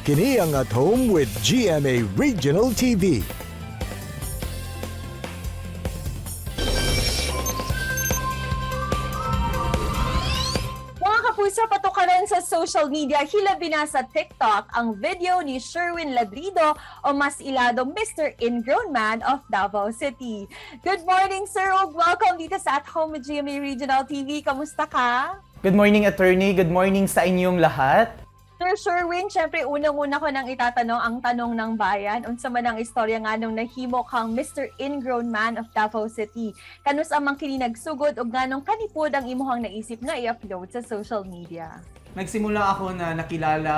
Kini ang At Home with GMA Regional TV. Mga kapuso, patukaran sa social media, hilabi na sa TikTok ang video ni Sherwin Ladrido o mas iladong Mr. Ingrown Man of Davao City. Good morning, sir. Welcome dito sa At Home with GMA Regional TV. Kamusta ka? Good morning, attorney. Good morning sa inyong lahat. Sir Sherwin, syempre unang-una ko nang itatanong ang tanong ng bayan. Unsa man ang istorya nga nung nahimo kang Mr. Ingrown Man of Davao City. Kanus amang kini nagsugod og nganong kanipod ang imuhang naisip nga i-upload sa social media? Nagsimula ako na nakilala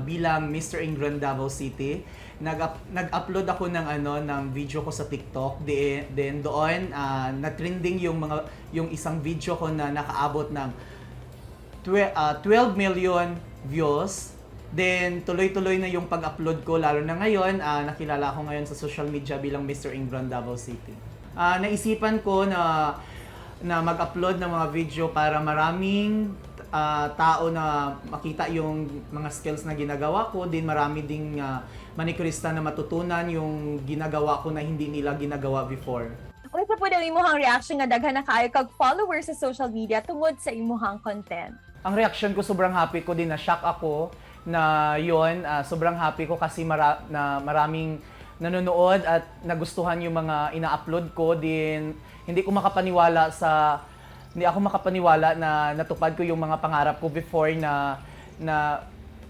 bilang Mr. Ingrown Davao City. Nag-upload ako ng video ko sa TikTok. Then doon na-trending yung isang video ko na nakaabot ng 12 million views. Then tuloy-tuloy na yung pag-upload ko, lalo na ngayon nakilala ako ngayon sa social media bilang Mr. Ingrown Davao City. Naisipan ko na mag-upload ng mga video para maraming tao na makita yung mga skills na ginagawa ko, din marami ding manikurista na matutunan yung ginagawa ko na hindi nila ginagawa before. Unsa po daw imuhang reaction nga daghan na kaayo kag followers sa social media tungod sa imuhang content? Ang reaction ko, sobrang happy ko din, na-shock ako na yon. Sobrang happy ko kasi na maraming nanonood at nagustuhan yung mga ina-upload ko. Din hindi ako makapaniwala na natupad ko yung mga pangarap ko before na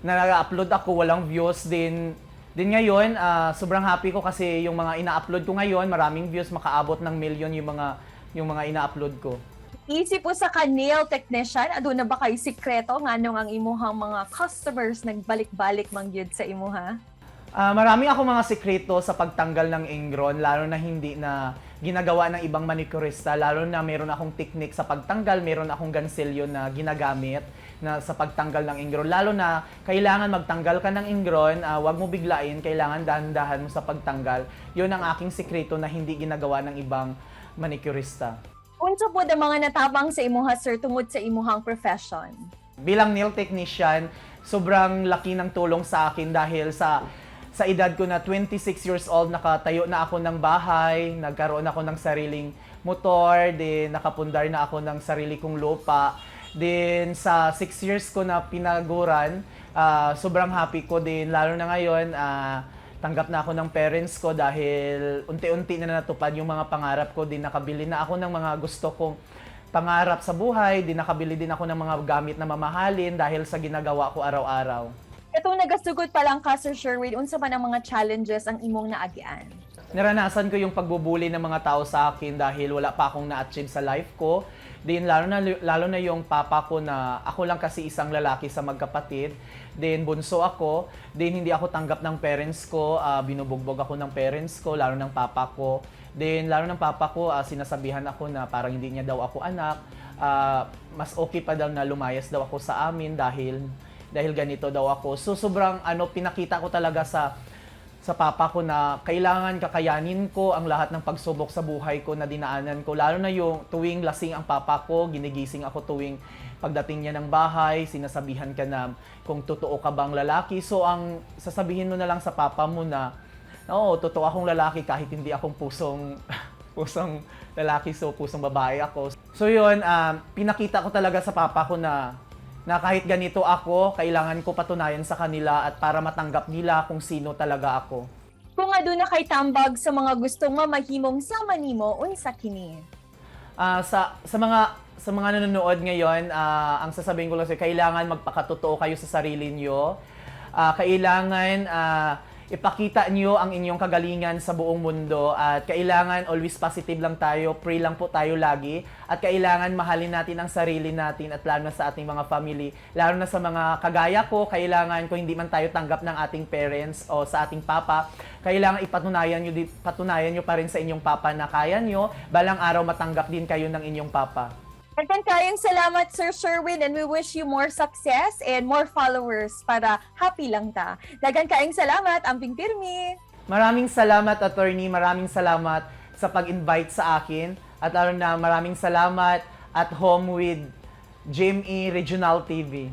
na-upload ako, walang views. Din ngayon, sobrang happy ko kasi yung mga ina-upload ko ngayon, maraming views, makaabot ng million yung mga ina-upload ko. Isip po sa nail technician, ado na ba kay sikreto nganong ang imuhang mga customers nagbalik-balik man gyud sa imuha? Marami ako mga sikreto sa pagtanggal ng ingrown, lalo na hindi na ginagawa ng ibang manikurista, lalo na meron akong technique sa pagtanggal, meron akong gansilyo na ginagamit na sa pagtanggal ng ingrown. Lalo na kailangan magtanggal ka ng ingrown, wag mo biglain, kailangan dahan-dahan mo sa pagtanggal. Yun ang aking sikreto na hindi ginagawa ng ibang manikurista. Unsa po ang mga natabang sa imuha, sir, tungod sa imuhang profession? Bilang nail technician, sobrang laki ng tulong sa akin dahil sa edad ko na 26 years old, nakatayo na ako ng bahay, nagkaroon ako ng sariling motor, din nakapundar na ako ng sarili kong lupa. Din sa 6 years ko na pinaguran, sobrang happy ko din, lalo na ngayon, tanggap na ako ng parents ko dahil unti-unti na natupad yung mga pangarap ko. Din nakabili na ako ng mga gusto kong pangarap sa buhay. Din nakabili din ako ng mga gamit na mamahalin dahil sa ginagawa ko araw-araw. Itong nagasugod pa lang ka, Sir Sherwin, unsa man ang mga challenges ang imong naagian? Naranasan ko yung pagbubuli ng mga tao sa akin dahil wala pa akong na-achieve sa life ko. Din lalo na yung papa ko, na ako lang kasi isang lalaki sa magkapatid. Then bunso ako, then hindi ako tanggap ng parents ko, binubugbog ako ng parents ko, lalo ng papa ko. Then lalo ng papa ko, sinasabihan ako na parang hindi niya daw ako anak. Mas okay pa daw na lumayas daw ako sa amin dahil ganito daw ako. So sobrang pinakita ko talaga sa papa ko na kailangan kakayanin ko ang lahat ng pagsubok sa buhay ko na dinaanan ko. Lalo na yung tuwing lasing ang papa ko, ginigising ako tuwing pagdating niya ng bahay, sinasabihan ka na kung totoo ka bang lalaki. So ang sasabihin mo na lang sa papa mo na, oo, totoo akong lalaki kahit hindi akong pusong lalaki, so pusong babae ako. So yun, pinakita ko talaga sa papa ko na kahit ganito ako, kailangan ko patunayan sa kanila at para matanggap nila kung sino talaga ako. Kung ado na kay tambag sa mga gustong mamahimong sama nimo, unsa kini? Sa mga nanonood ngayon, ang sasabihin ko lang sa'yo, kailangan magpakatotoo kayo sa sarili niyo. Kailangan ipakita niyo ang inyong kagalingan sa buong mundo, at kailangan always positive lang tayo, pray lang po tayo lagi, at kailangan mahalin natin ang sarili natin at lalo na sa ating mga family, lalo na sa mga kagaya ko. Kailangan, kung hindi man tayo tanggap ng ating parents o sa ating papa, kailangan patunayan nyo pa rin sa inyong papa na kaya nyo, balang araw matanggap din kayo ng inyong papa. Daghan kayong salamat, Sir Sherwin, and we wish you more success and more followers para happy lang ta. Daghan kayong salamat, Amping Pirmi. Maraming salamat, attorney. Maraming salamat sa pag-invite sa akin. At lalo na maraming salamat at Home with GMA Regional TV.